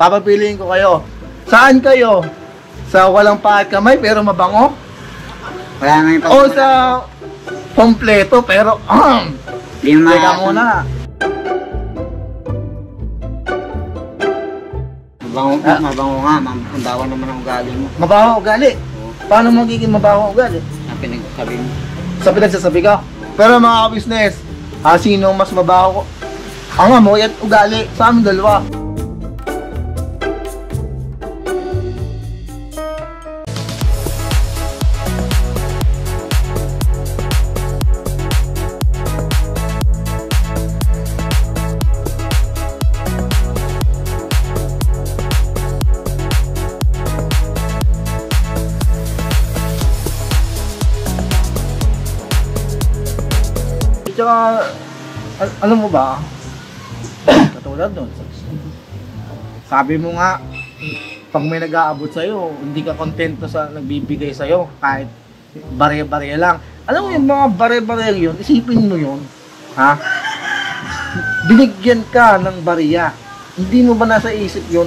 Papapiliin ko kayo. Saan kayo? Sa walang paa at kamay pero mabango? Wala nga yung O sa kompleto pero Di mo teka muna. Mabango nga, mabawa naman ang ugali mo. Mabaho ugali? Paano magiging mabaho ugali? Ang pinagsasabi mo. Sa pinagsasabi ka? Pero mga ka-business, sino mas mabaho? Ang amoy at ugali sa aming dalawa. Tsaka, alam mo ba, katulad nun, sabi mo nga, pag may nag-aabot sa'yo, hindi ka kontento sa nagbibigay sa'yo, kahit bare-bare lang. Alam mo yung mga bare-bare yun, isipin mo yun, ha? Binigyan ka ng bariya, hindi mo ba nasa isip yun,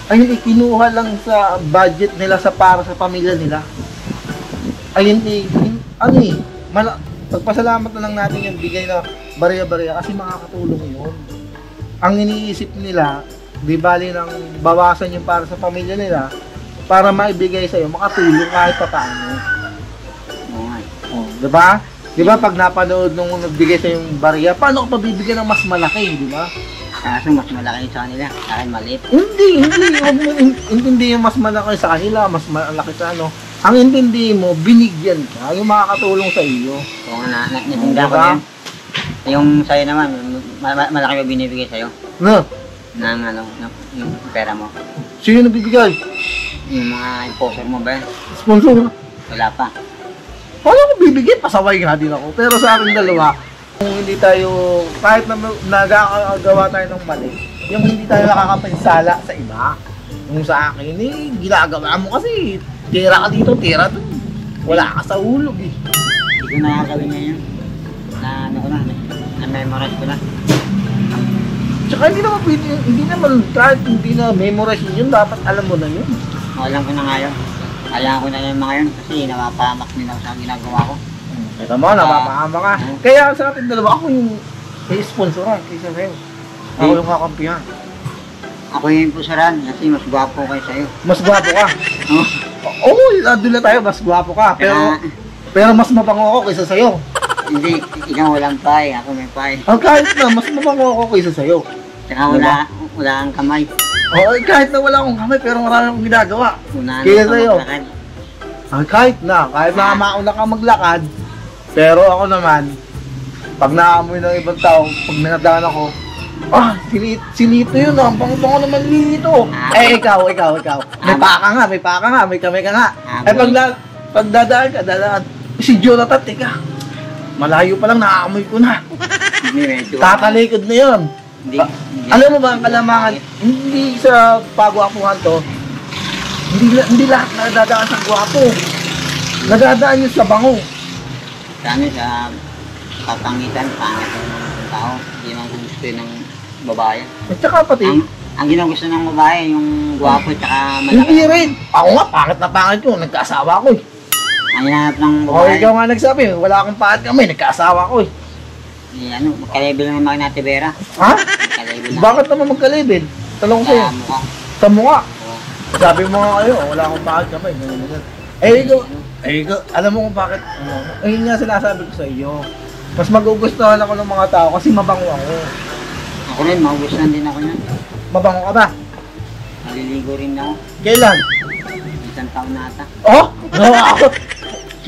ayun ikinuha lang sa budget nila para sa pamilya nila. Ayun pagpasalamat na lang natin yung bigay na bariya-bariya kasi makakatulong yun. Ang iniisip nila, di bali nang bawasan yung para sa pamilya nila para maibigay sa'yo, makatulong kahit pa paano. Diba? Diba pag napanood nung nagbigay sa'yo yung bariya, paano ka pa bibigyan ng mas malaki, diba? Kaso mas malaki sa kanila, sa akin maliit. Hindi. Huwag mo intindi yung mas malaki sa kanila, mas malaki sa ano. Ang intindi mo, binigyan ka, yung makakatulong sa iyo. Oo nga, natinda ko yan. Yung sa'yo naman, malaki ba binibigay sa'yo? No? Yung pera mo. Sino nabibigay? Yung mga sponsor mo ba yan? Sponsor? Wala pa. Paano ko bibigay? Pasaway nga din ako. Pero sa akin dalawa, kung hindi tayo, kahit na nagagawa tayo ng mali, yung hindi tayo nakakapinsala sa iba. Yung sa akin, ginagawa mo kasi, tira ka dito, tira doon. Wala ka sa ulog eh. Hindi ko nakakawin ngayon. Na-memorize ko na. Tsaka hindi naman pwede, kahit hindi na memorize yun, dapat alam mo na yun. Alam ko na ngayon. Alam ko na yung mga yun kasi napapahamak din ako sa ginagawa ko. Ito mo, napapahama ka. Kaya sa atin dalawa, ako yung i-sponsoran kaysa sa'yo. Ako yung kakampihan. Ako yung pusaran kasi mas gwapo kayo sa'yo. Mas gwapo ka? Oo, doon na tayo, mas gwapo ka. Pero mas mabango ako kaysa sa'yo. Hindi, ikaw walang pay, ako may pay. Kahit na, mas mabango ako kaysa sa'yo. Tsaka wala kang kamay. Oo, kahit na wala akong kamay, pero marami akong ginagawa. Kaya sa'yo. Kahit na mauna ka maglakad, pero ako naman, pag naamoy ng ibang tao, pag nanadaan ako, silito yun, ang bango-bango naman nito. Ikaw. May paka nga, may kamay ka nga. Pag dadaan ka, si Jonathan, teka, malayo pa lang, naaamoy ko na. Tatalikod na yun. Alam mo ba ang kalamangan, hindi sa pagwapuhan to, hindi lahat nadadaan sa gwapo. Nadadaan yun sa bango. Sa kapangitan, pangit ng tao. Hindi naman gusto ng babae. At saka pati, ang ginugusto ng babae, yung gwapo at saka malaki. Hindi rin. Ako nga, pangit na pangit ko. Nagkaasawa ko eh. Ang hinahanap ng babae. Ikaw nga nagsabi, wala akong paat kami, nagkaasawa ko eh. Magka-level ng mga natibera. Ha? Bakit naman magka-level? Talong ko sa'yo. Sa mukha. Sabi mo nga kayo, wala akong paat kami. Ikaw, alam mo kung bakit, ayun nga sinasabi ko sa iyo. Mas magugustuhan ako ng mga tao kasi mabango ako. Ako rin, magugustuhan din ako yan. Mabango ka ba? Maliligo rin ako. Kailan? Isang taon na ata. Oh?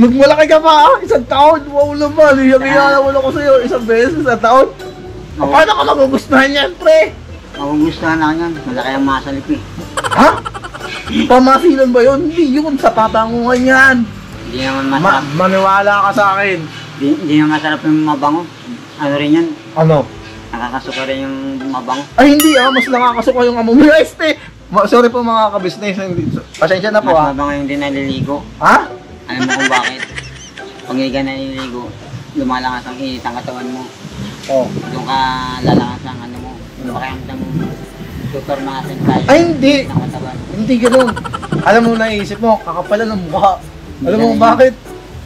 Magmalaki ka pa isang taon. Wow naman, hiyang-hiyawan ako sa'yo isang beses, isang taon. Paano ka magugustuhan yan, pre? Magugustuhan ako yan. Malaki ang masalip eh. Ha? Pamasilan ba yun? Hindi yun, sa pabanguhan yan. Hindi naman masarap. Maniwala ka sa akin. Hindi naman masarap yung mabango. Ano rin yan? Ano? Nakakasuka rin yung mabango. Ay hindi mas nakakasuka yung amo mo. Sorry po mga ka-business. Pasensya na po Mas mabango yung di naliligo. Ha? Alam mo kung bakit? Pag hindi ka naliligo, lumalangas ang init ang katawan mo. Oh. Doon ka lalangas ang ano mo. Pakiramdam tutormasin tayo. Ay, hindi. Ng katawan. Hindi ganun. Alam mo, naisip mo, kakapalan ng mukha. Alam mo bakit?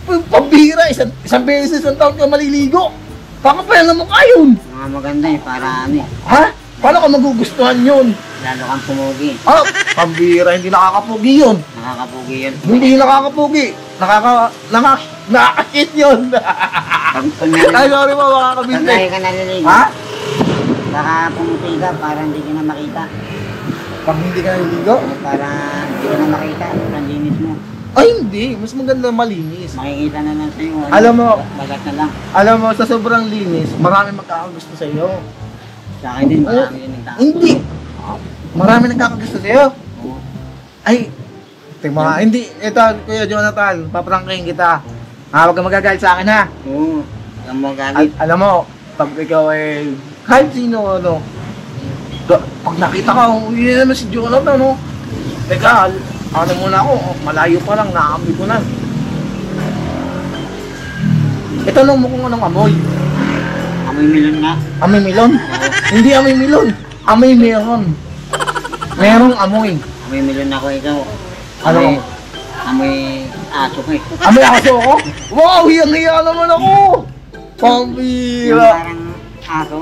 Pambira, isang beses, isang taon ka maliligo. Kakapalan ng mukha yun. Mga maganda eh, para ano eh. Ha? Paano ka magugustuhan yun? Lalo kang pumugi. Ah, pambira, hindi nakakapugi yun. Nakakapugi yun. Hindi nakakapugi. Nakakakit yun. Ay, sorry po, Pag makakabinte. lagi ka naliligo, Ha? baka pumuti ka para hindi ka na makita. Pag hindi ka naliligo? Para hindi ka na makita ang linis mo. Ay, hindi. Mas maganda malinis. Makikita na lang sa'yo. Ano, Alam mo- bagat na lang. Alam mo, sa sobrang linis, marami magkakagusto sa iyo. Sa akin din, marami din nagtaka. Hindi. Marami nagkakagusto sa iyo. Oo. Ay, tingnan hindi. Ito, Kuya Jonathan, paprangkahin kita. Huwag ka magagalit sa akin, ha? Oo. Ang magalit. Alam mo, pag ikaw ay, kahit sino, ano, pag nakita ka, yun naman si Jonathan, no? Teka, ano muna ako, malayo pa lang, naamoy ko na. Itanong mo kung anong amoy. Amoy milon nga. Amoy melon? Hindi amoy melon. Amoy meron. Merong amoy. Amoy milon ako ikaw. Ano? Amoy, amoy aso ko eh. Amoy aso ako? Wow, hiyang-hiya naman ako! Yung Pambira. parang aso.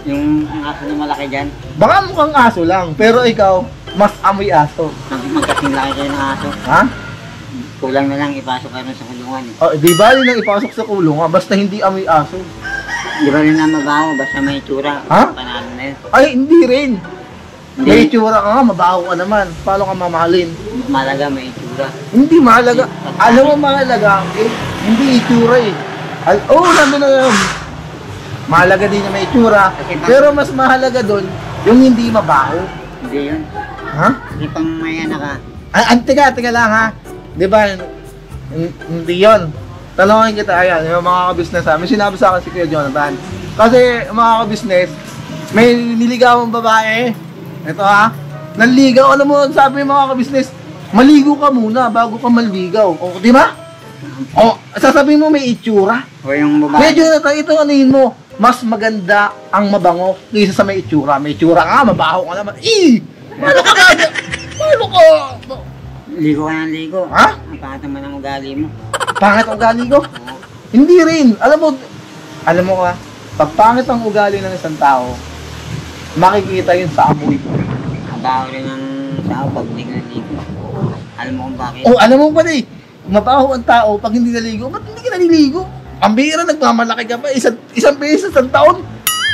Yung ang aso na malaki dyan. Baka mukhang aso lang, pero ikaw, mas amoy aso. Magkasing laki kayo ng aso. Ha? Kulang na lang ipasok ka rin sa kulungan eh. Oh, di ba nang ipasok sa kulungan, basta hindi amoy aso. Di ba rin na mabaho, basta may itsura. Ha? Panalo na yun. Ay, hindi rin. May Hindi, itsura ka nga, mabaho ka naman. Paano ka mamahalin? malaga may itsura. Hindi mahalaga. Alam mo mahalaga, eh, hindi itsura eh. Nandun na yun. Mahalaga din na may itsura. Pero mas mahalaga doon, yung hindi mabaho. Hindi yun. Ha? Hindi pang may anak ka. Teka lang ha. Di ba, hindi yun. Talongin kita, ayan, yung mga ka-business ha. May sinabi sa akin si Kuya Jonathan. Kasi mga ka-business, may niligawan babae. Ito ha. Nanligaw, alam mo, sabi ng mga ka-business, maligo ka muna bago ka maligaw. O, di ba? O, sasabihin mo may itsura. O yung babae. Kuya Jonathan, ito anuhin mo. Mas maganda ang mabango kaysa sa may itsura. May itsura ka, mabaho ka naman. Paano ka ganda? Paano ka? Ligo ka ng ligo. Ha? Ang pangat naman ang ugali mo. Pangit ang ugali ko? Hindi rin. Alam mo ka, pag pangit ang ugali ng isang tao, makikita yun sa amoy. Ang baho rin ng tao pag hindi ka naligo. Alam mo kung bakit? Alam mo pala eh, mabaho ang tao pag hindi naligo. Ba't hindi ka naliligo? Ang bihira, nagmamalaki ka pa, isang beses, isang taon.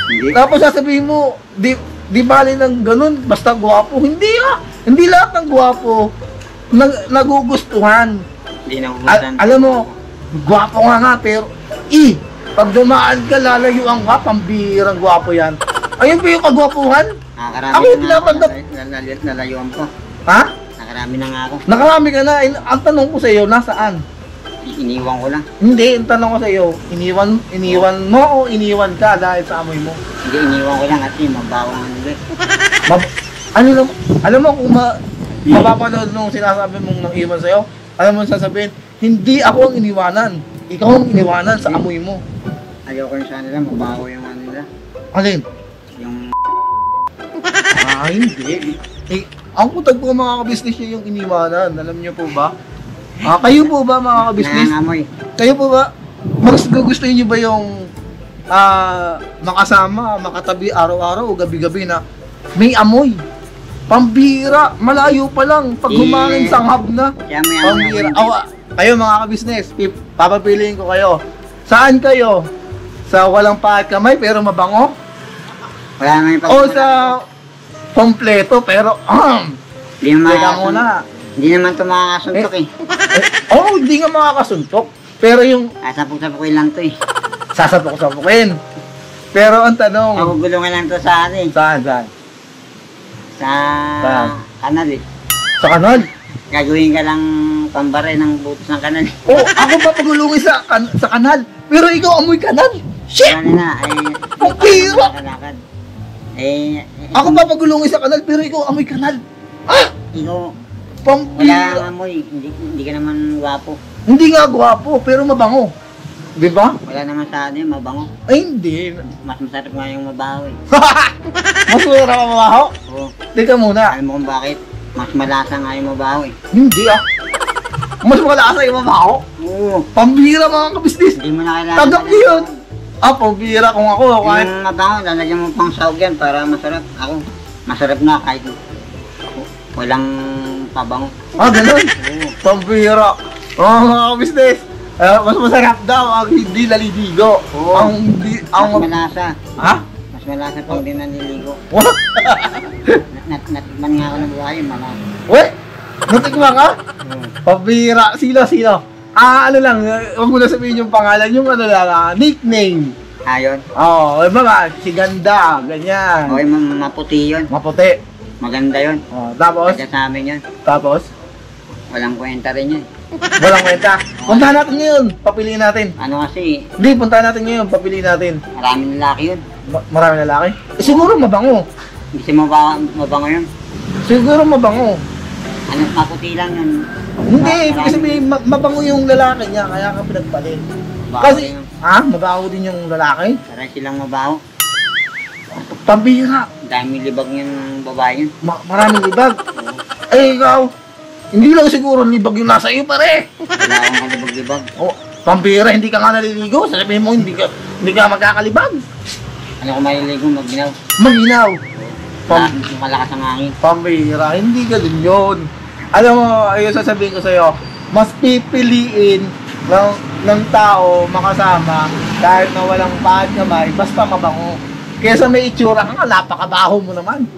Hindi. Tapos sasabihin mo, di bali ng ganun, basta gwapo. Hindi ah. Hindi lahat ng gwapo nagugustuhan. Hindi na ubusan. Alam mo, gwapo nga pero pag dumaan ka, lalayuan ka, pambihirang gwapo yan. Ayun ba yung kagwapuhan? Nakakarami Ako yung na nga ako. pinapanggap- Nalayuan ko. Ha? Nakarami na nga ako. Nakarami ka na. Ang tanong ko sa iyo, nasaan? Iniwan ko lang. Hindi, ang tanong ko sa iyo, iniwan mo o iniwan ka dahil sa amoy mo? Hindi, iniwan ko lang kasi mabawang ano ulit. Alam mo kung mapapanood nung sinasabi mong nang iwan sa iyo, alam mo sasabihin, hindi ako ang iniwanan. Ikaw ang iniwanan sa amoy mo. Ayoko yung sa nila, mabaho yung ano nila. Alin? Yung Hindi. Ang kutag po mga ka-business niya yung iniwanan. Alam niyo po ba? Kayo po ba mga ka-business? nangangamoy. Kayo po ba? Mas gusto niyo ba yung makasama, makatabi araw-araw o gabi-gabi na may amoy? Pambira, malayo pa lang. Pag humangin sanghab na. Kaya may Pambira. Kayo mga ka-business, papapiliin ko kayo. Saan kayo? Sa walang paat kamay pero mabango? Wala nga yung O sa kompleto pero Hindi naman teka muna. Hindi naman ito makakasuntok eh. Hindi nga makakasuntok. Pero yung Sasapok-sapokin lang to eh. sasapok-sapokin. Pero ang tanong, Magugulungan lang to sa ano eh. saan? Sa Saan? kanal eh. Sa kanal? Gagawin ka lang pambare ng butos ng kanal. Ako papagulungin sa kanal. Pero ikaw amoy kanal. Shit! Ano na, ay... Ang pira! Kalakad. Eh, Ako papagulungin sa kanal pero ikaw amoy kanal. ikaw, wala Pambira. kang amoy. Hindi ka naman gwapo. Hindi nga gwapo pero mabango. Di ba? Wala naman sa atin, mabango. Ay, hindi. Mas masarap nga yung mabaho eh. Mas masarap ang mabaho? Oo. Teka muna. Alam mo kung bakit? Mas malasa nga yung mabaho eh. Hindi ah. Mas malasa yung mabaho? Oo. Pambira mga kabisnes. Hindi mo na kailangan. Tagap niyo yun. Ah, pambira kung ako. Kahit... Yung mabango, lalagyan mo pang sahog yan para masarap. Ako, masarap na kahit walang pabango. Ah, ganun. Oo. Pambira. Mga kabisnes. Mas masarap daw ang hindi naliligo. Oo. Ang hindi... Mas malasa. Ha? Mas malasa pang di naliligo. What? Natikman nga ako ng buhay, malasa. Weh? Natikman ka? Oo. Pambira. Sino? Ah, ano lang. Huwag mo na sabihin yung pangalan. Yung ano lang, nickname. Ayun. Oo, ba? Si Ganda. Ganyan. Okay, maputi yun. Maputi. Maganda yun. Oh, tapos? Kaya sa amin yun. Tapos? Walang kwenta rin yun. Walang kwenta. Puntahan natin ngayon. Papiliin natin. Ano kasi, Hindi, puntahan natin ngayon. Papiliin natin. maraming lalaki yun. Maraming lalaki? Siguro mabango. Hindi mabango yun. Siguro mabango. Ano, maputi lang yun. Hindi, ibig sabihin mabango yung lalaki niya. Kaya ka pinagpalit. Bago Kasi, yun. mabaho din yung lalaki? Parang silang mabaho. Pambira. Dami libag yung babae yun. Maraming libag. Eh, ikaw. Hindi lang siguro libag yung nasa iyo, pare. Wala akong kalibag-libag. Oh, pambira, hindi ka nga naliligo. Sasabihin mo, hindi ka magkakalibag. Ano kung maliligo, magginaw. Maginaw. Malakas ang hangin. Pambira, hindi ka din yun. Alam mo, ayun sasabihin ko sa'yo, mas pipiliin ng tao makasama kahit na walang pahad kamay, basta mabango. Kesa may itsura ka nga, napakabaho mo naman.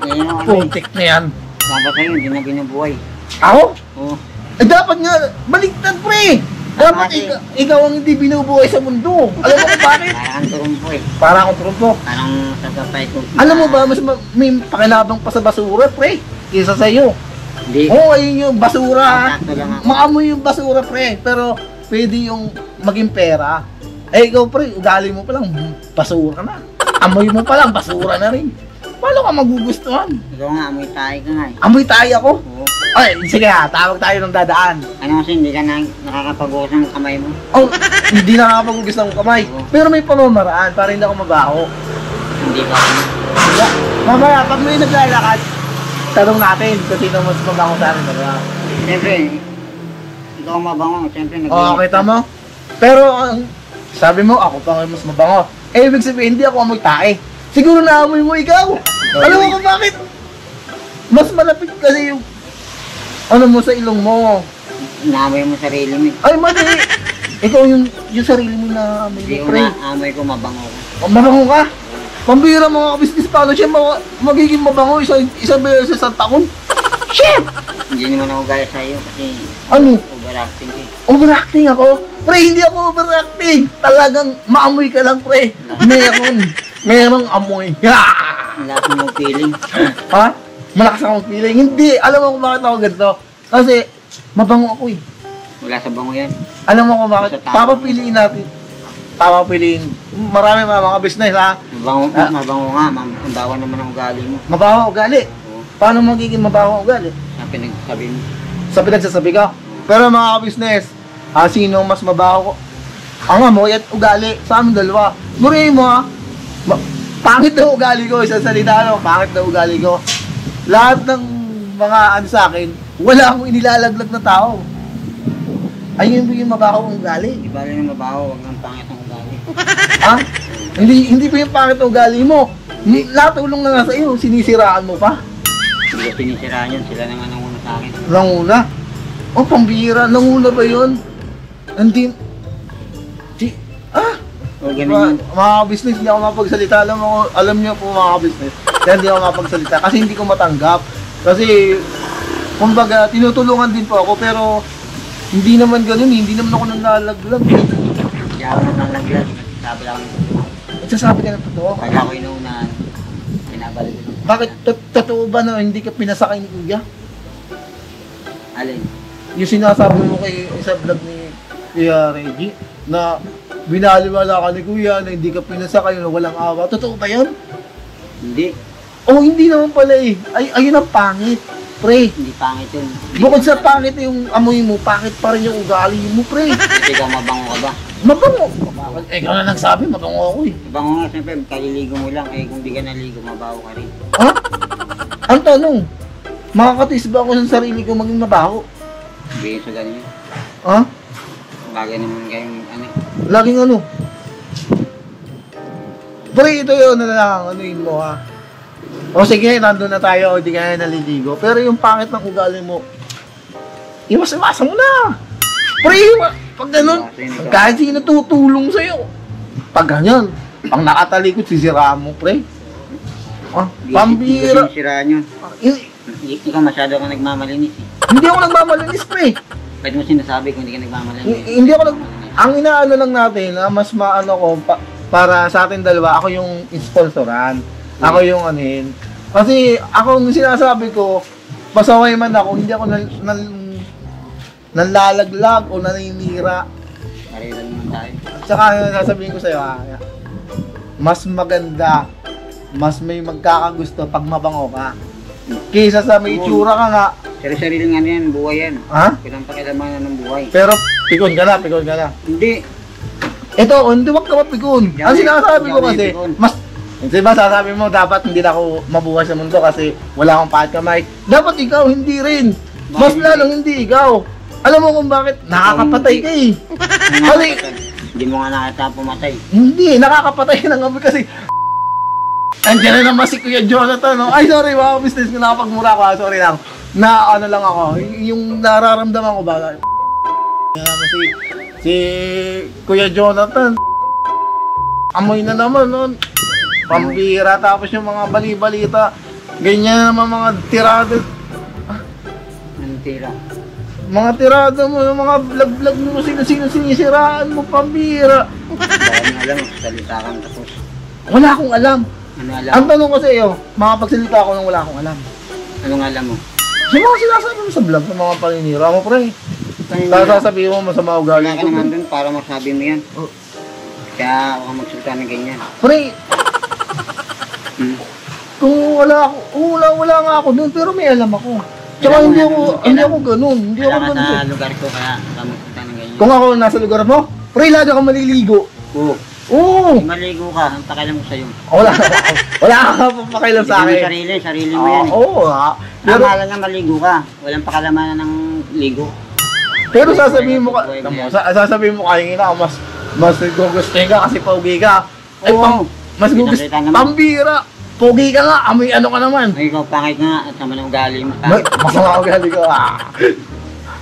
Eh, ano, Putik na yan. dapat sa'yo, hindi na binubuhay. Ako? Oo. Eh, dapat nga, baliktad pre. Dapat Kasi- ikaw ang hindi binubuhay sa mundo. Alam mo kung bakit? Parang kang turumpo eh. Para akong trumpo. Parang sasapay ko. Alam mo ba, mas may pakinabang pa sa basura, pre, kaysa sa'yo. Hindi. Oo, ayun yung basura. Sakto lang ako. Maamoy yung basura, pre. Pero pwede yung maging pera. Eh, ikaw, pre, ugali mo palang basura na. Amoy mo palang basura na rin. Paano ka magugustuhan? Ikaw nga, amoy tayo ka nga eh. Amoy tayo ako. Oo. Ay, sige ha, tawag tayo ng dadaan. Ano kasi, hindi ka nakakapag-uos ng kamay mo. Oh, hindi na nakakapagugis ng kamay. Pero may pamamaraan para hindi ako mabaho. Hindi ka. Yeah. Mamaya, pag may naglalakad, tanong natin kung sino mas mabango sa akin. Diba? Siyempre, ikaw ang mabango. Siyempre, Oo, kita mo? Pero, sabi mo, ako pa nga mas mabango. Eh, ibig sabihin, hindi ako amoy tae. Siguro naamoy mo ikaw. Alam mo kung bakit? Mas malapit kasi yung ano mo sa ilong mo. Naamoy mo sarili mo. Ay, mali. Ikaw yung sarili mo na amoy Hindi mo, ko pre. na amoy ko, mabango ko. Oh, mabango ka? Pambira mga kabisnes, paano siya magiging mabango isang beses sa taon? Shit! Hindi naman ako gaya sa'yo kasi Ano? overacting ka eh. Overacting ako? Pre, hindi ako overacting. Talagang maamoy ka lang, pre. Merong amoy. Ang lakas mo feeling. Ha? Malakas akong feeling. Hindi. Alam mo kung bakit ako ganito? Kasi, mabango ako eh. Wala sa bango yan. Alam mo kung bakit? Papapiliin natin. Papapiliin. Marami mga business ha. Mabango, Ah. mabango nga. Ang bawa naman ang ugali mo. Mabaho ugali. Oo. Paano magiging mabaho ugali? Sa pinagsabi mo. Sa pinagsasabi ka. Pero mga business, sino mas mabaho ko? Ang amoy at ugali sa amin dalawa. Gurihin mo ha. Pangit na ugali ko. Isang salita ano, pangit na ugali ko. Lahat ng mga ano sa akin, wala akong inilalaglag na tao. Ayun yung mabaho ang ugali. Di ba rin ang mabaho, huwag ng pangit ang ugali. Ha? Hindi pa yung pangit na ugali mo. Lahat ulong na nga sa iyo, sinisiraan mo pa. Hindi ko sinisiraan yun, sila naman ang una sa akin. Nanguna? Oh, pambihira. Nanguna ba yun? Hindi. O, ganun yun. Mga business, hindi ako mapagsalita. Alam niyo po mga business, kaya hindi ako mapagsalita kasi hindi ko matanggap. Kasi, kumbaga, tinutulungan din po ako pero hindi naman ganun, hindi naman ako nanlalaglag. Hindi ako nanalaglag. Sabi lang, Nagsasabi ka ng totoo. pag ako inuunahan, pinabalik ko. Bakit totoo ba na hindi ka pinasakay ni Kuya? Alin? Yung sinasabi mo kay sa vlog ni Kuya Reggie na binaliwala ka ni Kuya na hindi ka pinasakay na walang awa. Totoo ba yun? Hindi. Oh, hindi naman pala eh. Ayun ang pangit. Pre, Hindi pangit yun. bukod sa pangit yung amoy mo, pangit pa rin yung ugali mo, pre. Kasi ikaw mabango ka ba? Mabango. Ikaw na nagsabi, mabango ako eh. Bango nga, siyempre, kaliligo mo lang. Eh, kung di ka naligo, mabaho ka rin. Ha? Ang tanong, makakatis ba ako sa sarili ko maging mabaho? Bigyan sa ganyan. Ha? Bagay naman kayong ano. Laging ano? Pre, ito yun na lang, anuin mo ha. O sige, nandun na tayo, hindi ka na naliligo. Pero yung pangit ng ugali mo, iwas-iwasan mo na. Pre, pag ganun, kahit sino tutulong sa'yo. Pag ganyan, pang nakatalikod, sisiraan mo, pre. Ah, pambira. Hindi siraan yun. Hindi ka masyado kang nagmamalinis eh. Hindi ako nagmamalinis, pre. Kahit mo sinasabi kung hindi ka nagmamalinis. Hindi ako ang inaano lang natin, na mas maano ko, para sa atin dalawa, ako yung sponsoran. Ako yung anin. Kasi ako yung sinasabi ko, pasaway man ako, hindi ako nalalaglag o naninira. Pareho naman tayo. Tsaka sasabihin ko sa'yo, mas maganda, mas may magkakagusto pag mabango ka. Kaysa sa may itsura ka nga. Sarili-sarili nga yan, buhay yan. Ha? Kailang pakialaman ng buhay. Pero pikon ka na. Hindi. Ito, hindi wag ka mapikon. Ang sinasabi ko kasi, mas, di ba sasabi mo, dapat hindi na ako mabuhay sa mundo kasi wala akong pahat kamay. Dapat ikaw, hindi rin. Mas lalong hindi ikaw. Alam mo kung bakit? Nakakapatay ka eh. Kasi, hindi mo nga nakita pumatay. hindi, nakakapatay ng amoy kasi andiyan na naman si Kuya Jonathan, no? Ay, sorry, mga business ko, nakapagmura ko, sorry lang. Na ano lang ako, yung nararamdaman ko ba? Si Kuya Jonathan, amoy na naman, no? Pambira, tapos yung mga bali-balita, ganyan naman mga tirada. Anong tira? Mga tirada mo, yung mga vlog-vlog mo, sino-sino sinisiraan mo, pambira. Baka mo alam, salita kang tapos. Wala akong alam. Ano alam Ang mo? tanong ko sa iyo, makapagsalita ako nang wala akong alam. Anong alam mo? Yung mga sinasabi mo sa vlog, sa mga paninira mo, pre. Tapos sasabihin mo masama ugali Wala ka ko. naman dun para masabi mo yan. Oh. Kaya huwag kang magsalita ng ganyan. Pre, Hmm. kung wala nga ako doon, pero may alam ako. Tsaka hindi ako ganun. Hindi ako Wala ka ganun. sa lugar ko, kaya huwag kang magsalita ng ganyan. Kung ako nasa lugar mo, pre, lagi ako maliligo. Oo. Oo. Maligo ka, ang pakialam ko sa'yo. Wala ka papakialam sa Hindi mo akin. sarili mo yan eh. Oo ha. Pero, Pero, lang nga maligo ka. Walang pakalamanan ng ligo. pero sasabihin mo sasabihin mo kanina, mas gugustuhin ka kasi pogi ka. Ay, Oo. mas gugustuhin. Kita naman. Pambira. Pogi ka nga, amoy ano ka naman. Ay, ikaw pangit nga at naman ang ugali mo. Masama ugali ko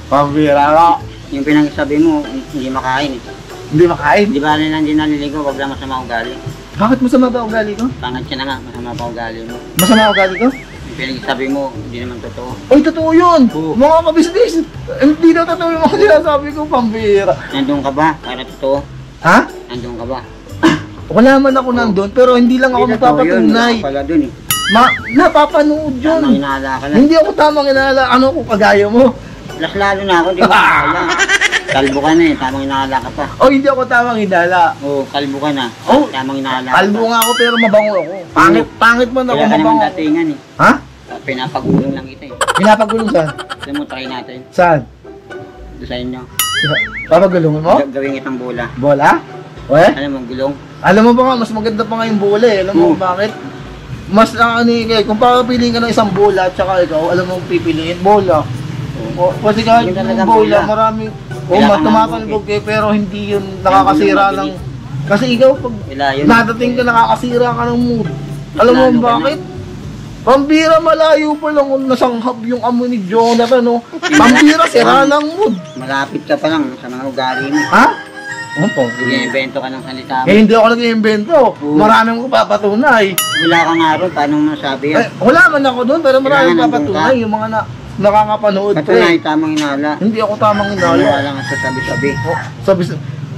Pambira ka. Yung pinagsabi mo, hindi makain eh. Hindi makain. Di ba rin hindi naliligo, wag lang masama ugali. Bakit masama ba ugali ko? Pangit ka na nga, masama pa ugali mo. Masama ugali ko? Yung pinagsabi mo, hindi naman totoo. Ay, totoo yun! Oo. Mga kabisnes! Hindi na totoo yung mga sinasabi ko, pambira. Nandun ka ba? Para totoo? Ha? Nandun ka ba? Wala man ako nandun, pero hindi lang ako Hindi totoo yun, magpapatunay. wala pala dun eh. Napapanood yun. Tamang inaala ka lang. Hindi ako tamang inaala. Ano ko, kagaya mo? Plus lalo na ako, di mo inaala. Kalbo ka na eh, tamang inaala ka pa. O, hindi ako tamang inala. Oo, kalbo ka na. Oh, Tamang inaala ka Kalbo pa. nga ako, pero mabango ako. Pangit man ako, Kaya ka naman mabango ako. datingan eh. Ha? Pinapagulong lang kita eh. Pinapagulong saan? Alam mo, try natin. Saan? Doon sa inyo. Papagulungan mo? Gawin itong bola. Bola? We? Alam mo, gulong. Alam mo ba nga, mas maganda pa nga yung bola eh. Alam mo Oo. bakit? Mas kung papapiliin ka ng isang bola at saka ikaw, alam mo pipiliin bola. O, kasi kahit Yung yung talagang bola, bola. maraming, Kailangan mas tumatalbog ng eh, pero hindi yun nakakasira Hindi ng, yun kasi ikaw pag Wala yun. nadating ka, nakakasira ka ng mood. Alam mo Lalo ka bakit? Pambira, malayo pa lang kung nasanghap yung amo ni Jonathan, no? Pambira, sira ng mood. Malapit ka pa lang sa mga ugali mo. Ha? Ano po? Nag-invento ka ng salita mo. Eh, hindi ako nag-iimbento. Maraming ko papatunay. Wala ka nga ron, paano mo nasabi Eh, yan? wala man ako doon, pero maraming Kailangan papatunay. Yung mga nakakapanood, Patunay, pre. tamang inala. Hindi ako tamang Wala inala. lang sa sabi-sabi. Oh, sabi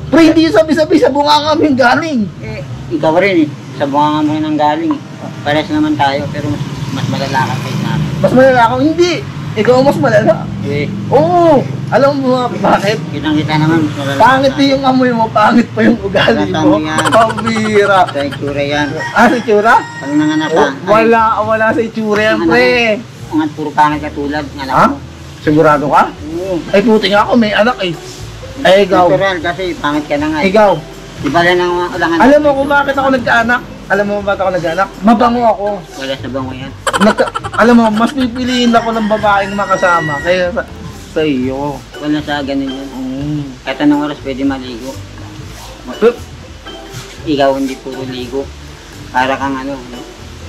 pre, hindi yung sabi-sabi sa bunga kami galing. Eh, ikaw rin eh. Sa bunganga mo nang galing eh. Pares naman tayo, pero mas malala ka kaysa namin. Mas malala ako, hindi. Ikaw ang mas malala. Eh, Oo, alam mo nga bakit? kitang-kita naman, mas malala. Pangit yung amoy mo, pangit pa yung ugali mo. Tama yan. Pambira. Sa itsura yan. Ah, sa itsura? Pag nanganak ka, Oh, wala sa itsura yan, Ano? pre. Ang puro pangit katulad ng anak Ha? mo. Sigurado ka? Oo. Ay, puti nga ako, may anak eh. Ikaw. Natural kasi pangit ka na nga. Ikaw. Iba rin ang ulangan. Alam mo kung bakit ako nagkaanak? Alam mo kung bakit ako nagkaanak? Mabango ako. Wala sa bango yan. Alam mo, mas pipiliin ako ng babaeng makasama kaya sa iyo. Wala sa ganun yun. Kahit anong oras pwede maligo. Ikaw hindi puro ligo. Para kang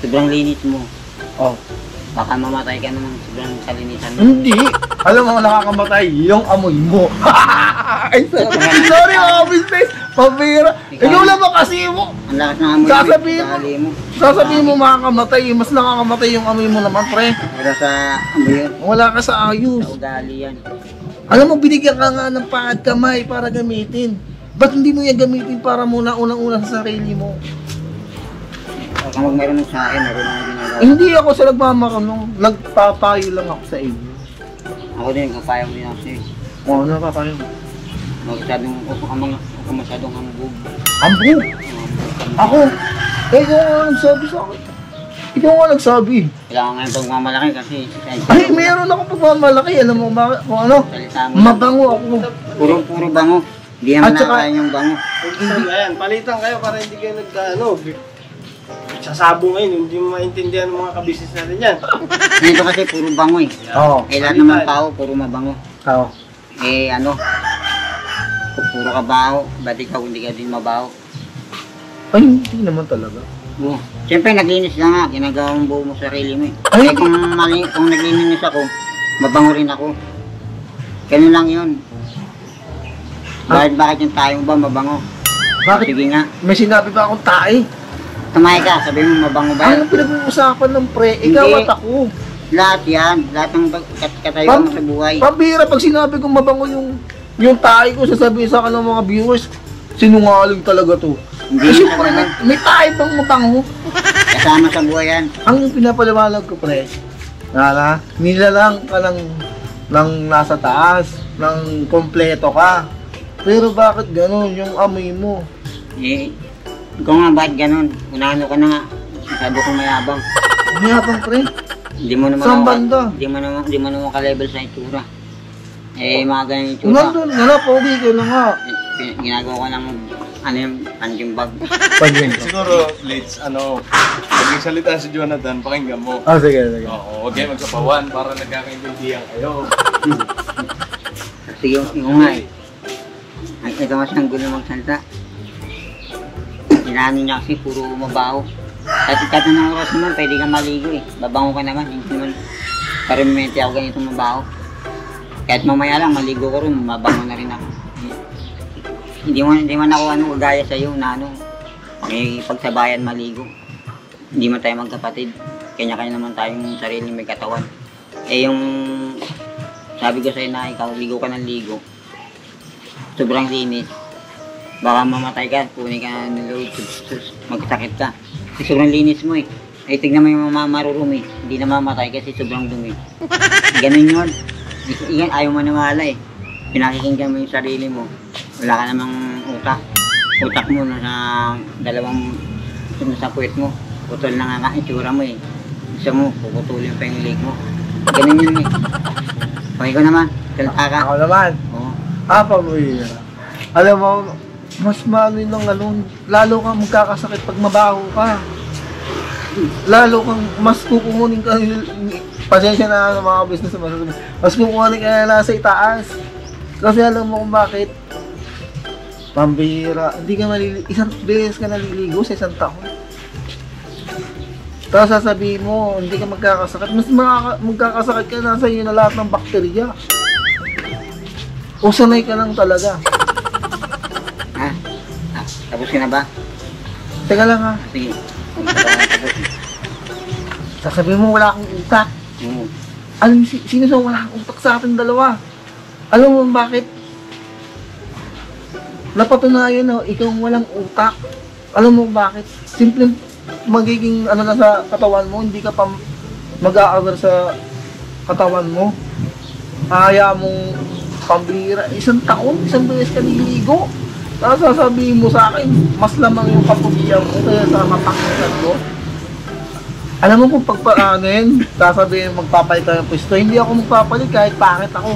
sobrang linis mo. Oh. Baka mamatay ka naman sobrang kalinisan mo. Hindi. Alam mo, nakakamatay yung amoy mo. Ay, sorry mga business. Pabira. Ikaw lang ba kasi mo? Ang lakas ng amoy mo. Sasabihin mo makakamatay. Mas nakakamatay yung amoy mo naman, pre. Wala sa amoy yun. Wala ka sa ayos. Sa ugali yan. Alam mo, binigyan ka nga ng pangad kamay para gamitin. Ba't hindi mo yan gamitin para muna unang-una sa sarili mo? Kung meron sa akin, meron na ginagawa. Hindi ako sa nagmamakanong. Nagpapayo lang ako sa inyo. Ako din, kapayang din ako sa'yo. Oo, ano papayo mo? Huwag masyadong hambog. Ambog! Ako! Ikaw nga nagsabi sa akin. Ikaw nga nagsabi. Kailangan nga yung pagmamalaki kasi Ay, meron ako pagmamalaki. Alam mo ba kung ano? salita mo. Mabango ako. Puro bango. Hindi naman At saka- nakakain yung bango. Ayan, palitan kayo para hindi kayo sasabo ngayon, hindi mo maintindihan ng mga kabisnes natin yan. Dito kasi puro bango eh. Oo. Eh lahat naman tao, puro mabango. Oo. Eh puro ka baho, ba't ikaw hindi ka din mabaho? Ay, hindi naman talaga. Oo. Siyempre naglinis lang nga, ginagawa mong buo mo sa sarili mo eh. Ay, Eh kung naglinis ako, mabango rin ako. Ganun lang yun. Bakit yung tayo ba mabango? Bakit? Sige nga, May sinabi pa akong tae. tumahay ka, sabi mo mabango ba? Ano pinag-uusapan ng pre? Ikaw Hindi. at ako. Lahat yan, lahat ng katayuan mo sa buhay. Pambira, pag sinabi kong mabango yung tae ko, sasabihin sa akin ng mga viewers, sinungaling talaga to. Hindi Kasi sa pre, ganun. may tae bang mabango? Kasama sa buhay yan. Ang pinapaliwanag ko pre, nilalang ka ng nasa taas, ng kompleto ka. Pero bakit gano'n yung amoy mo? Eh, ikaw nga bakit ganun? Unano ka na nga. Masyado kong mayabang. Mayabang pre. Hindi mo naman Saan banda? Hindi mo naman ka-level sa itsura. Eh, mga ganyan itsura. Nandun, pogi ka na nga. Ginagawa ko ng yung punching bag. Siguro, Lids, pag nagsalita si Jonathan, pakinggan mo. Sige. Oo, huwag kayo magkapawan para nagkakaintindihan kayo. Sige, ikaw nga eh. Ito mas ang gulo magsalita. Inaano niya kasi puro mabaho. Kahit anong oras naman, pwede kang maligo eh. Babango ka naman, hindi naman parimente ako ganito mabaho. Kahit mamaya lang, maligo ko rin, mabango na rin ako. Hindi man ako kagaya sa'yo na may pagsabayan maligo. Hindi man tayo magkapatid. Kanya-kanya naman tayong sarili may katawan. Eh yung sabi ko sa'yo na ikaw, ligo ka ng ligo. Sobrang linis. Baka mamatay ka, kunin ka ng load, magsakit ka. Kasi sobrang linis mo eh. Eh, tignan mo yung mga marurumi. Hindi na mamatay kasi sobrang dumi. Ganun yun. Ayaw mo na mahala eh. Pinakikinggan mo yung sarili mo. Wala ka namang utak. Utak mo nasa nasa puwet mo. Putol na nga itsura mo eh. Gusto mo, puputulin pa yung leg mo. Ganun yun eh. Okay ko naman. Salita ka. Ako naman. Oo. Pambira. Alam mo, mas lalo kang magkakasakit pag mabaho ka. Lalo kang mas kukunin ka, pasensya na sa mga business na masasabi, mas kukunin ka na nasa itaas. Kasi alam mo kung bakit, pambira, hindi ka isang beses ka naliligo sa isang taon. Tapos sasabihin mo, hindi ka magkakasakit, mas magkakasakit ka na sa iyo na lahat ng bakterya. O sanay ka lang talaga. Ha? Tapos ka na ba? Teka lang ha, Sige. sasabihin mo wala kang utak. Oo. Alam mo, sino sa wala kang utak sa ating dalawa? Alam mo bakit? Napatunayan na ikaw walang utak. Alam mo bakit? Simple magiging na sa katawan mo, hindi ka pa mag-a-agar sa katawan mo. Kaya mong pambira, isang beses ka niligo. Tapos sasabihin mo sa akin, mas lamang yung kapugian mo kaya sa mapakitan mo. Alam mo kung pagpaanin, sasabihin magpapalit tayo ng pwesto, hindi ako magpapalit kahit pangit ako.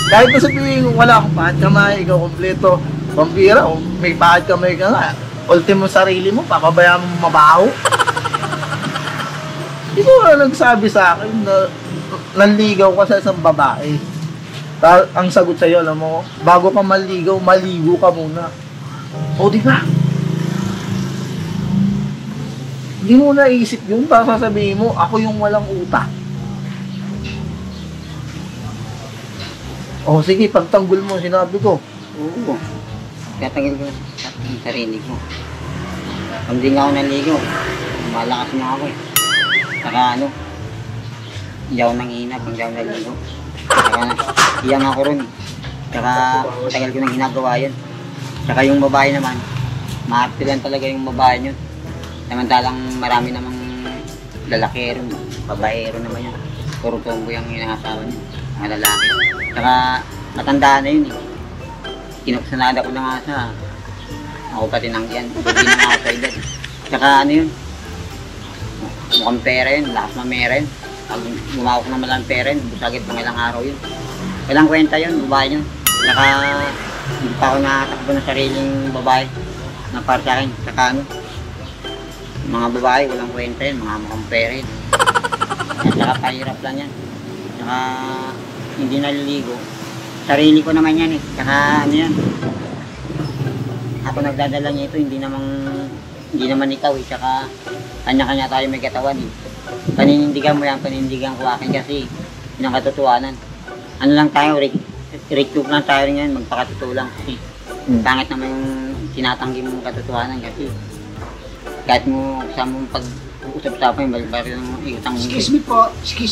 Kahit na sabihin wala akong pahad kamay, ikaw kompleto, pambira, o may pahad kamay ka nga, ultimo sarili mo, papabayaan mo mabaho. Hindi ko na nagsabi sa akin na nanligaw ka sa isang babae. Ang sagot sa'yo, alam mo, bago ka maligaw, maligo ka muna. O di ba? Hindi mo naisip yun, para sasabihin mo, ako yung walang utak. O sige, pagtanggol mo, sinabi ko. Oo. Tatagal ko sa sarili ko. Pag di nga ako naligo, malakas na ako eh. Saka ano, hindi ako nanghina pag di ako naligo. Saka iyang ako ron. Saka matagal ko nang ginagawa yun. Saka yung babae naman, maartilan talaga yung babae yun. Samantalang marami namang lalaki ron, babaero naman yun. Puro tomboy ang inahasawa niya, mga lalaki. Saka matanda na yun eh. Kinuksanada ko na nga sa ako pati nangyan, hindi na nga ako sa edad. Saka ano yun, mukhang pera yun, lakas mamera yun. Pag gumawak ng malang pera yun, busagit pang ilang araw yun. Walang kwenta yun, babae yun. Saka hindi pa ako nakatakbo ng sariling babae na para sa akin. Saka ano, mga babae, walang kwenta yun, mga mukhang pera yun. At saka pahirap lang yan. Saka hindi naliligo. Sarili ko naman yan eh. Saka ano yan, ako nagdadala niya ito, hindi naman ikaw eh. Saka kanya-kanya tayo may katawan eh. Paninindigan mo yan, paninindigan ko akin kasi yun ang katotohanan. Ano lang tayo, recruit lang tayo rin yan, magpakatotoo lang kasi pangit naman yung tinatanggi mong katotohanan kasi kahit mo sa mong pag-usap-usapan, balik-balik ng iutang mo. Excuse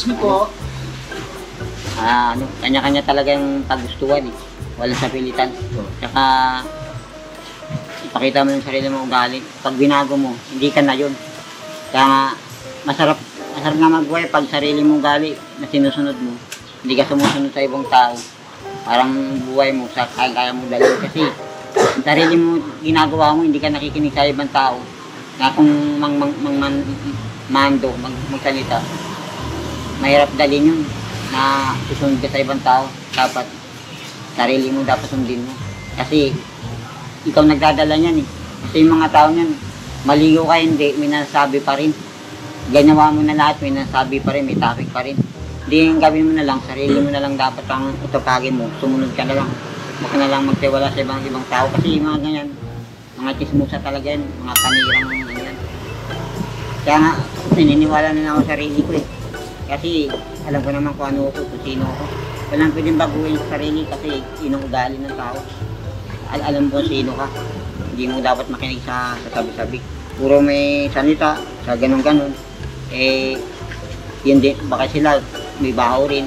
me po. Ano, kanya-kanya talaga yung paggustuhan eh. Walang sapilitan. Saka ipakita mo yung sarili mo ugali. Pag binago mo, hindi ka na yun. Kaya nga, masarap nga magbuhay pag sarili mo ugali na sinusunod mo. Hindi ka sumusunod sa ibang tao. Parang buhay mo, sa kaya mo dalhin. Kasi sarili mo ginagawa mo, hindi ka nakikinig sa ibang tao. Na kung magsalita, mahirap dalhin yun na susunod ka sa ibang tao. Dapat sarili mo dapat sundin mo. Kasi ikaw nagdadala niyan eh. Kasi yung mga tao niyan, maligo ka hindi, may nasabi pa rin. Ganawa mo na lahat, may nasabi pa rin, may topic pa rin. Hindi yung gawin mo na lang, sarili mo na lang dapat ang utapagin mo, sumunod ka na lang. Huwag ka na lang magtiwala sa ibang tao. Kasi yung mga ganyan, mga chismosa talaga yan, mga panirang ganyan. Kaya nga, naniniwala na lang ako sa sarili ko eh. Kasi alam ko naman kung ano ako, kung sino ako. Walang pwedeng baguhin sa sarili kasi yun ang ugali ng tao. Alam ko sino ka. Hindi mo dapat makinig sa sabi-sabi. Puro may salita, sa ganun-ganun. Eh, yun din, baka sila may baho rin.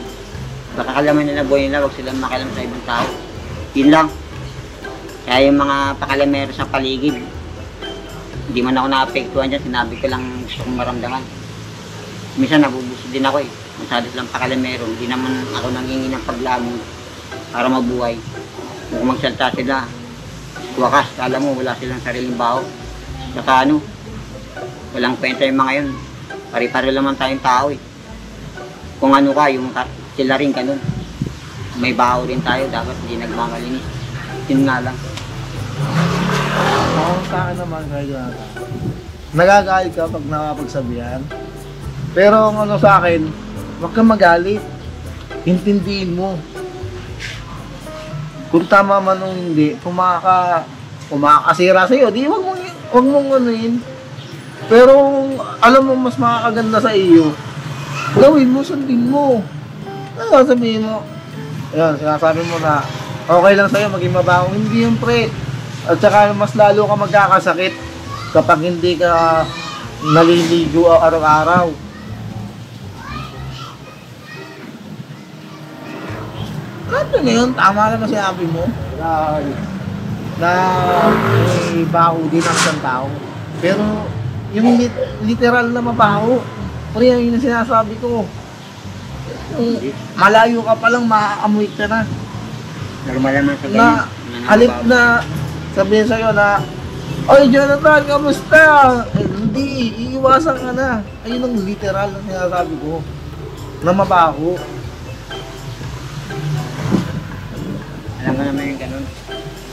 Baka kalaman nila buhay nila, huwag silang makialam sa ibang tao. Yun lang. Kaya yung mga pakalamero sa paligid, hindi man ako naapektuhan dyan, sinabi ko lang gusto kong maramdaman. Minsan nabubuso din ako eh. Masyado silang pakalamero, hindi naman ako nangingi ng paglamon para mabuhay. Kung magsalta sila, wakas, kala mo wala silang sariling baho. Saka ano, walang kwenta yung mga yun. Pari-pari naman tayong tao eh. Kung ano ka, yung sila rin ganun. May baho rin tayo, dapat hindi nagmamalinis. Yun nga lang. Sa akin naman, kaya nagagalit ka pag nakapagsabihan. Pero ang ano sa akin, huwag kang magalit. Intindihin mo. Kung tama man o hindi, kung makakasira sa'yo, di huwag mong anuin. Pero alam mo mas makakaganda sa iyo, gawin mo, sundin mo. Ano sabihin mo? Ayan, sinasabi mo na okay lang sa'yo maging mabaho. Hindi yun, pre. At saka mas lalo ka magkakasakit kapag hindi ka naliligo araw-araw. Ano na yun? Tama naman sinabi mo. Na may baho din ang isang tao. Pero yung literal na mabaho, pre, yun ang sinasabi ko. Malayo ka palang maaamoy ka na. Normal naman sa ganyan. Na halip na sabihin sa'yo na Oy, Jonathan, kamusta? Hindi, iiwasan ka na. Ayun ang literal na sinasabi ko. Na mabaho. Alam mo naman yung ganun.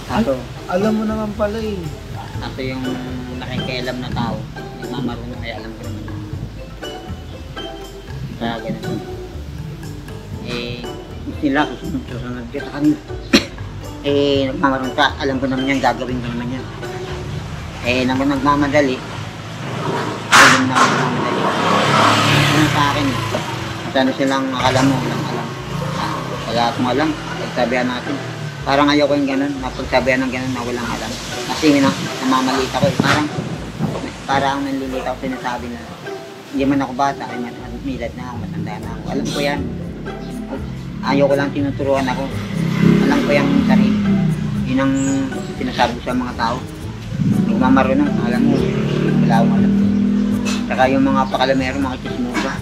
Kaso, Alam mo naman pala eh. kaso yung nakikialam na tao, nagmamarunong ay alam ko naman. Kaya ganun. Gusto nila, susunod ka sa kanila. Nagmamarunong ka, alam ko naman yan, gagawin ko naman yan. Nang nagmamadali, alam na ako nagmamadali. Ano sa akin, sana silang alam mo, walang alam. Wala akong alam, pagsabihan natin. Parang ayoko yung ganun, napagsabihan ng ganun na walang alam. Kasi namamalit ako eh. Parang nanlilit ako, sinasabi na hindi man ako bata, ay milad na ako, matanda na ako. Alam ko yan. Ayoko lang tinuturuan ako. Alam ko yung sarili. Yun ang sinasabi ko sa mga tao. Nagmamarunong, alam mo, wala akong alam. Saka yung mga pakalamero, mga chismosa,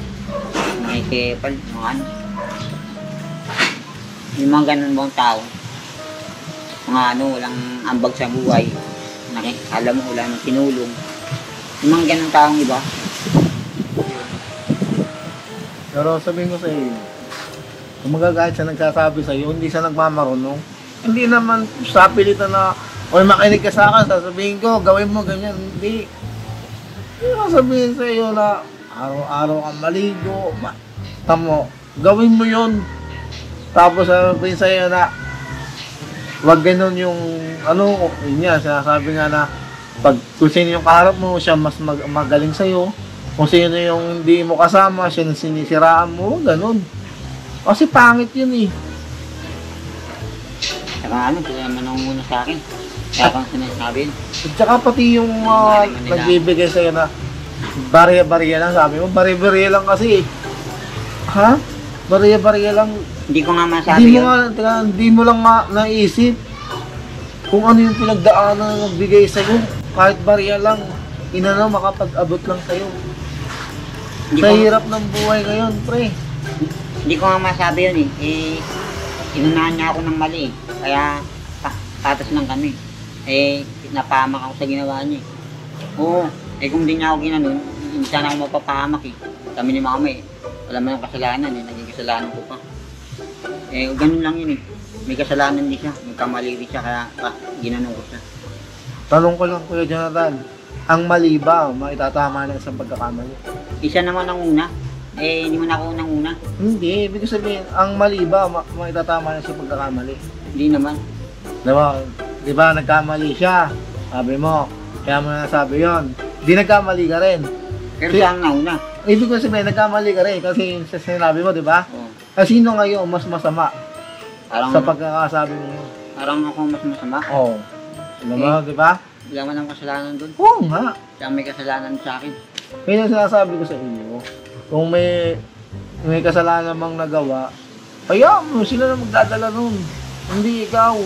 mga ikepal, mga ano. Yung mga ganun bang tao, mga ano, walang ambag sa buhay. Alam mo, wala nang sinulong. Yung mga ganun taong iba. Pero sabihin ko sa iyo, kung magagahit siya nagsasabi sa iyo, hindi siya nagmamarunong. Hindi naman sa pilitan na, oy makinig ka sa akin, sasabihin ko, gawin mo ganyan. Hindi. Hindi ko sabihin sa iyo na araw-araw kang maligo. Tamo, gawin mo yun. Tapos sabihin sa iyo na, wag ganun yung, ano, yun yan, sinasabi nga na, pag kung sino yung kaharap mo, siya mas magaling sa'yo. Kung sino yung hindi mo kasama, siya yung sinisiraan mo, ganun. Kasi pangit yun eh. Saka ano, sila naman ang muna sa akin. Kaya kang sinasabi. At saka pati yung nagbibigay sa'yo na, bariya-bariya lang, sabi mo, bariya-bariya lang kasi eh. Ha? Bariya-bariya lang. Hindi ko nga masabi yun. Hindi mo lang nga naisip kung ano yung pinagdaanan na nagbigay sa'yo. Kahit bariya lang, makapag-abot lang sa'yo. Sa hirap ng buhay ngayon, pre. Hindi ko nga masabi yun inunahan niya ako ng mali eh. Kaya patas lang kami. Napahamak ako sa ginawa niya eh. Oo, kung hindi niya ako ginanon, hindi sana ako mapapahamak eh. Kami ni mama eh. Wala man ang kasalanan eh, naging kasalanan ko pa. Ganun lang yun eh. May kasalanan din siya, magkamali din siya, kaya ginanong ko siya. Tanong ko lang, Kuya Jonathan, ang mali ba, maitatama ng isang pagkakamali? Isa naman ang una. Hindi mo na ako unang-una. Hindi, ibig sabihin, ang mali ba, maitatama ng isang pagkakamali? Hindi naman. Di ba, nagkamali siya, sabi mo, kaya mo na nasabi yun. Di nagkamali ka rin. Pero siya ang nauna. Ibig ko sabihin, nagkamali ka rin, kasi sa sinabi mo, di ba? Oo. Sino ngayon mas masama Parang, sa pagkakasabi mo yun? parang ako mas masama. Oo. Di ba? Wala man ang kasalanan doon. Oo nga. Siya ang may kasalanan sa akin. Kaya sinasabi ko sa inyo, kung may kasalanan mang nagawa, kaya mo, sila na magdadala nun. Hindi ikaw.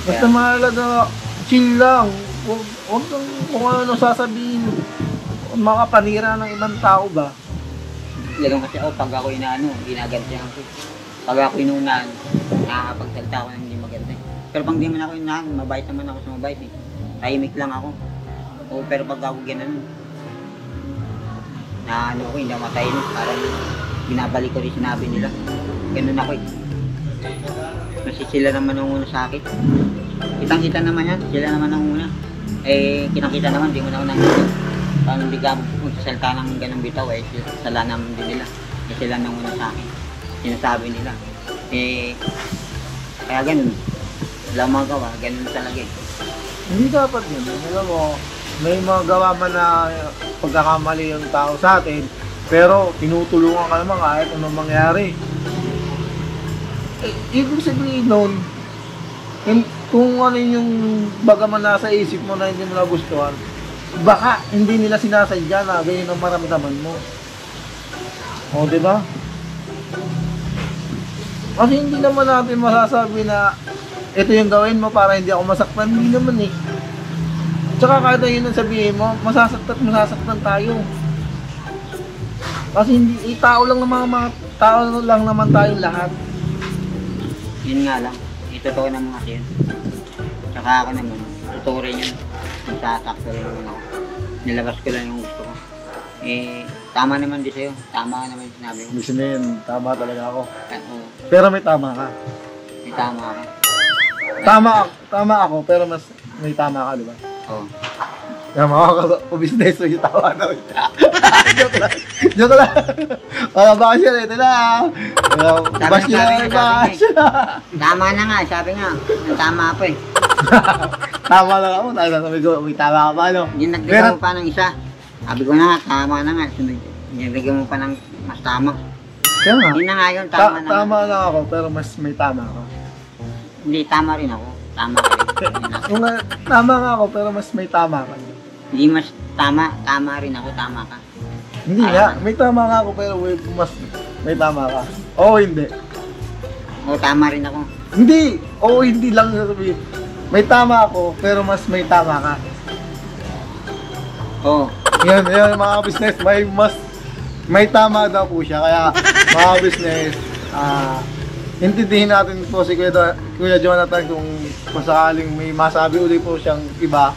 Basta mahalaga, chill lang. Huwag kang kung ano sasabihin. Makapanira ng ibang tao ba? Ganun kasi ako, pag ako ginagantihan ko. Pag ako inunahan, nakakapagsalita ako ng hindi maganda. Pero pag di man ako inunahan, mabait naman ako sa mabait eh. Tahimik lang ako. Pero pag ako gano'n, ko, hindi ako matahimik. Parang binabalik ko rin sinabi nila. Ganun ako eh. Kasi sila naman ang una sa akin. Kitang-kita naman yan, sila naman ang una. Kinakita naman, di mo na unang paano hindi ka magsasalita ng ganong bitaw sala naman din nila. Sila nang una sa akin. Sinasabi nila. Kaya ganun. Wala magawa, ganun talaga eh. Hindi dapat yun. Alam mo, may mga gawa man na pagkakamali yung tao sa atin, pero tinutulungan ka naman kahit anong mangyari. Ibig sabihin nun, kung ano yung baga man nasa isip mo na hindi mo nagustuhan, baka hindi nila sinasadya na ganyan ang maramdaman mo. O, di ba? Kasi hindi naman natin masasabi na ito yung gawin mo para hindi ako masaktan. Hindi naman eh. Tsaka kahit yun ang sabihin mo, masasaktan tayo. Kasi hindi, tao lang naman tayong lahat. Yun nga lang. Totoo naman kasi yun. Tsaka ako naman, totoo rin yun. Sasakto lang naman ako. Nilabas ko lang yung gusto ko. Eh, tama naman din sa'yo. Tama naman yung sinabi ko. Ibig sabihin, tama talaga ako. Oo, Pero may tama ka. may tama ka. Tama ako, pero mas may tama ka, di ba? Oo. Kaya mga business mo yung tawa na siya. Joke lang. Joke lang. Mga baka siya, ito na. Bash Sabi niya, niya, bash. Tama na nga, sabi nga. Tama pa eh. Tama lang ako. Sabi ko, may tama ka pa, ano? Yung nagdagan mo pa ng isa. Sabi ko na nga, tama na nga. Nilagyan mo pa ng mas tama. Kaya nga. Yun na nga yun, tama na nga. Tama lang ako, pero mas may tama ako. Hindi, tama rin ako. Tama ka rin. Tama nga ako, pero mas may tama ka. Hindi mas tama, tama rin ako, tama ka. Hindi nga, may tama nga ako, pero mas may tama ka. Oo, hindi. Oo, tama rin ako. Hindi! Oo, hindi lang sasabihin. May tama ako, pero mas may tama ka. Oo. Yan, mga business, may tama daw po siya. Kaya, mga business, intindihin natin po si Kuya Jonathan kung sakaling may masabi ulit po siyang iba.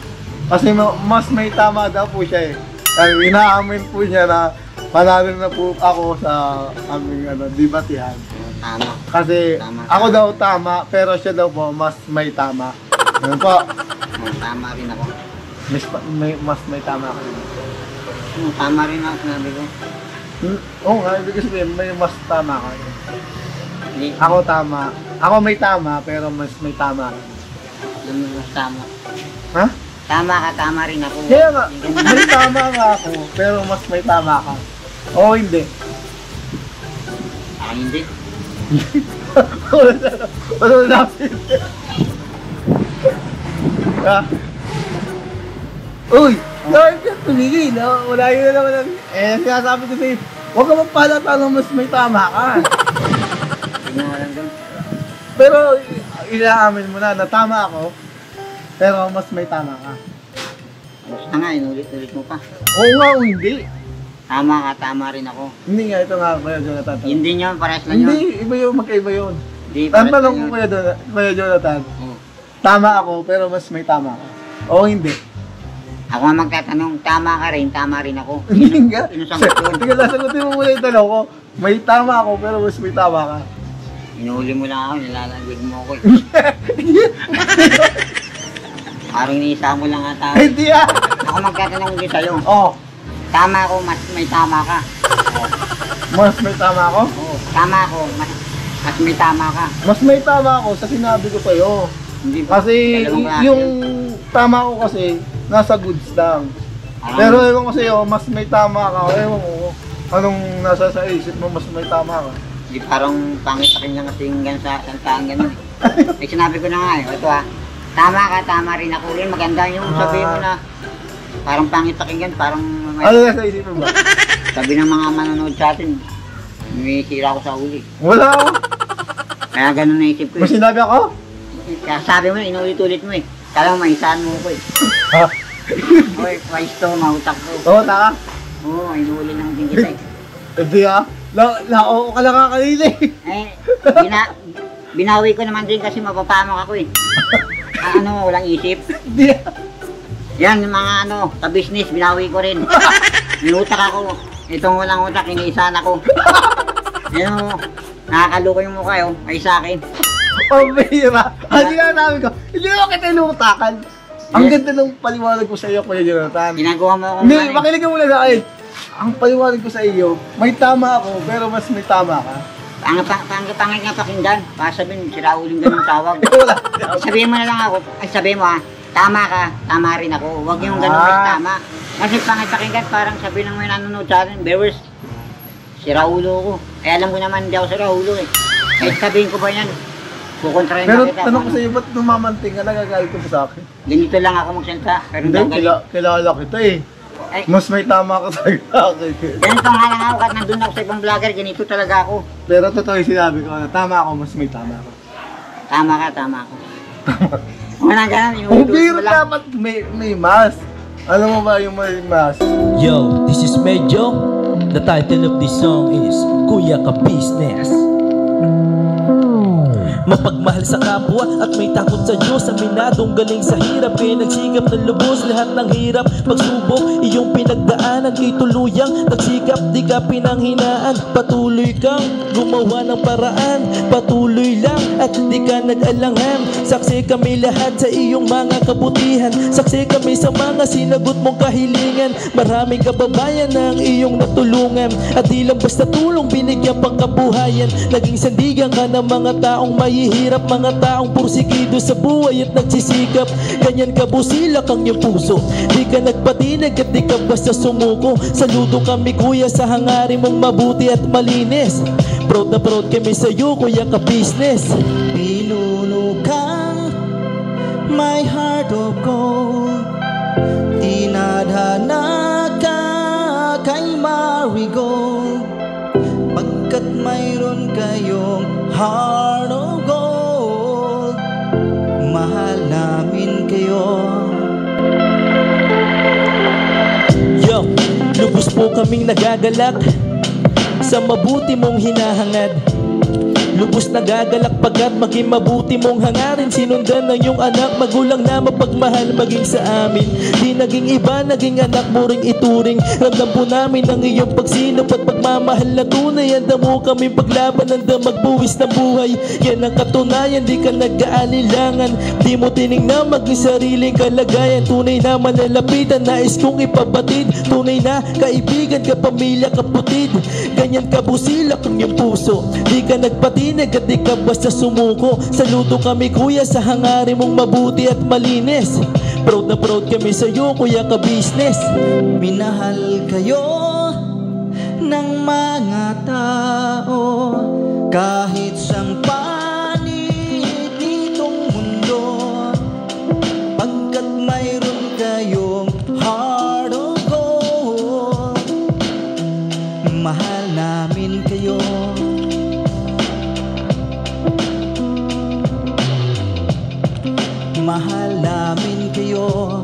Kasi mas may tama daw po siya eh. Kaya inaamin po niya na panalo na po ako sa aming debatihan. Tama. Kasi Tama. ako daw tama, pero siya daw po mas may tama. Ano po? Oo, tama rin ako. Mas may tama ka rin. Oo, tama rin ako, sinabi ko. Oo nga, ibig sabihin, may mas tama ka rin. Hindi, Ako tama. Ako may tama, pero mas may tama ka. yung mas tama. Ha? Tama ka, tama rin ako. Kaya nga, Hindi ganun. may tama nga ako, pero mas may tama ka. Oo, hindi. Ah, hindi. Wala natin. Ha? Uy! Bakit ka tumigil? Wala yun na naman. Sinasabi ko sa'yo, huwag ka magpalata ng mas may tama ka. Tignan mo lang doon. Pero, inaamin mo na tama ako, pero mas may tama ka. Basta nga, inulit-ulit mo pa. Oo nga o hindi. Tama ka, tama rin ako. Hindi nga, ito nga, Kuya Jonathan. Yun din yun, parehas lang yun. Hindi, iba yun, magkaiba yun. Hindi, parehas Tanong lang ko, yun. Kuya Jonathan, Oo. tama ako, pero mas may tama ka. Oo, hindi. Ako nga magtatanong, tama ka rin, tama rin ako. Hindi nga. Inusagot yun. Sige, sasagutin mo muna yung tanong ko. May tama ako, pero mas may tama ka. Inuuli mo lang ako, nilalagwig mo ako eh. Parang iniisa mo lang ata. ako. Hindi ah. Ako magtatanong din sa'yo. Oh, Tama ako, mas may tama ka. mas may tama ako? Oo, tama ako, mas may tama ka. Mas may tama ako sa sinabi ko sa'yo. Hindi ba? Kasi Dalawang klase yung yun. tama ko kasi nasa goods lang. Parang- Pero ewan ko sa'yo, mas may tama ka. Ewan ko anong nasa sa isip mo, mas may tama ka. Hindi parang pangit sa kanya kasi yung gan sa santaan ganun eh. Eh sinabi ko na nga eh, ito tama ka, tama rin ako rin. Maganda yung sabihin mo na parang pangit sa kanya, parang Ano nasa isip mo ba? sabi ng mga manonood sa atin, may sira ako sa uli. Wala ako. Kaya ganun naisip ko May eh. sinabi ako? Kaya sabi mo, inulit-ulit mo eh. Kala mo, maisahan mo ko eh. Ha? Oy, wise to, mautak ko. Oo, taka. Oo, inuuli lang din kita eh. Hindi ah. Oo ka lang kakanina eh. Eh, binawi ko naman din kasi mapapamak ako eh. Ano, walang isip. Hindi ah. Yan, yung mga ka-business, binawi ko rin. Nilutak ako. Itong walang utak, iniisahan ako. Yan o, nakakaluko yung mukha yun, ay sa akin. Pambira. Hindi nga namin ko. Hindi naman kita inutakan. Ang ganda ng paliwanag ko sa iyo, Kuya Jonathan. Ginagawa mo akong Hindi, makinig ka muna sa akin. Ang paliwanag ko sa iyo, may tama ako, pero mas may tama ka. Pangit nga pakinggan. Baka sabihin, sira uling ganun tawag. Wala. Sabihin mo na lang ako, ay sabihin mo tama ka, tama rin ako. Huwag yung ganun mas tama. Kasi pangit pakinggan, parang sabihin ng mga nanonood sa atin, viewers, sira ulo ko. Eh alam ko naman, hindi ako sira ulo eh. Kahit sabihin ko ba yan, kukontrahin Pero na kita. tanong ko sa iyo, ba't numamanting ka, nagagalit ka pa sa akin? Ganito lang ako magsalita. Pero Hindi, hindi ako kilala kita eh. Ay, Mas may tama ka sa akin. ganito nga lang ako, kahit nandun ako sa ibang vlogger, ganito talaga ako. Pero totoo yung sinabi ko, na tama ako, mas may tama ka. Tama ka, tama ako. Wala ganun, Kung inuulit biro mo lang. dapat may mas. Alam mo ba yung may mas? Yo, this is Medyo. The title of this song is Kuya Ka Business. Mapagmahal sa kapwa at may takot sa Diyos. Aminadong galing sa hirap, kaya nagsikap ng lubos. Lahat ng hirap, pagsubok, iyong pinagdaanan. Kay tuluyang nagsikap, di ka pinanghinaan. Patuloy kang gumawa ng paraan. Patuloy lang at di ka nag-alangan. Saksi kami lahat sa iyong mga kabutihan. Saksi kami sa mga sinagot mong kahilingan. Maraming kababayan na ang iyong natulungan. At di lang basta tulong, binigyan pang kabuhayan. Naging sandigan ka ng mga taong mahihirap, mga taong pursigido sa buhay at nagsisikap. Ganyan ka busilak ang iyong puso, di ka nagpatinag at di ka basta sumuko. Saludo kami kuya sa hangarin mong mabuti at malinis. Proud na proud kami sa iyo kuya ka business. Pinuno kang my heart of gold, tinadhana ka kay marigold. Pagkat mayroon kayong heart of gold, mahal namin kayo. Yo, lubos po kaming nagagalak sa mabuti mong hinahangad. Lubos nagagalak pagkat maging mabuti mong hangarin. Sinundan ng iyong anak, magulang na mapagmahal maging sa amin. Di naging iba, naging anak mo ring ituring. Ramdam po namin ang iyong pagsinop at pagmamahal na tunay. Handa mo kami paglaban, handa magbuwis ng buhay. Yan ang katunayan, di ka nag-aalilangan. Di mo tinignan maging sariling kalagayan. Tunay na malalapitan, nais kong ipabatid. Tunay na kaibigan, kapamilya, kaputid. Ganyan kabusilak ang iyong puso, di ka nagpatinag at di ka basta sumuko. Saludo kami kuya sa hangarin mong mabuti at malinis. Proud na proud kami sa iyo kuya ka business. Minahal kayo ng mga tao kahit sang panig nitong mundo. Pagkat mayroon kayong heart of gold, mahal namin kayo. Mahal namin kayo.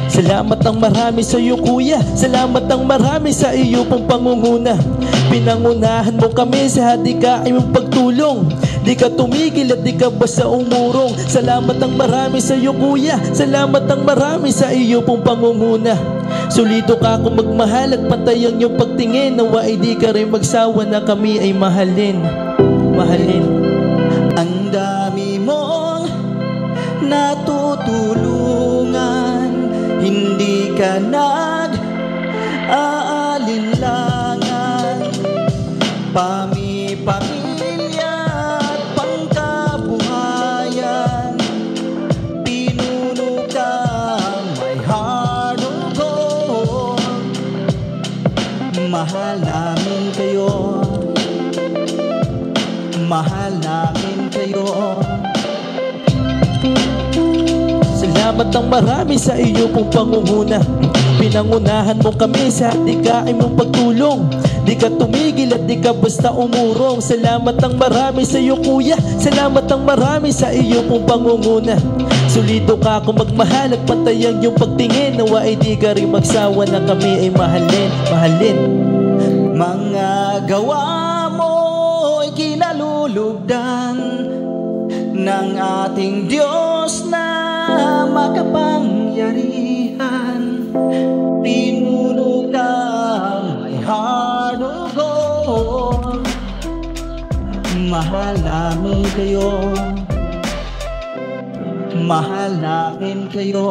Salamat ng marami sa iyo kuya, salamat ng marami sa iyo pong pangunguna. Pinangunahan mo kami sa hadikain mong pagtulong. Di ka tumigil at di ka basta umurong. Salamat ng marami sa iyo kuya, salamat ng marami sa iyo pong pangunguna. Solido ka kung magmahal at pantay ang iyong pagtingin. Nawa ay di ka rin magsawa na kami ay mahalin. Mahalin. Ang dami mong natutulungan, hindi ka nag-aalinlangan. Pamilya at pangkabuhayan, pinuno ka may heart of gold. Mahal namin kayo, mahal namin kayo. Salamat ng marami sa iyo pong pangunguna. Pinangunahan mo kami sa hadikain mong pagtulong. Di ka tumigil at di ka basta umurong. Salamat ng marami sa iyo kuya, salamat ng marami sa iyo pong pangunguna. Solido ka kung magmahal at pantay ang iyong pagtingin. Nawa ay di ka rin magsawa na kami ay mahalin. Mahalin. Mga gawa mo'y kinalulugdan ng ating Diyos na makapangyarihan. Pinuno ng may heart of gold. Mahal namin kayo, mahal namin kayo.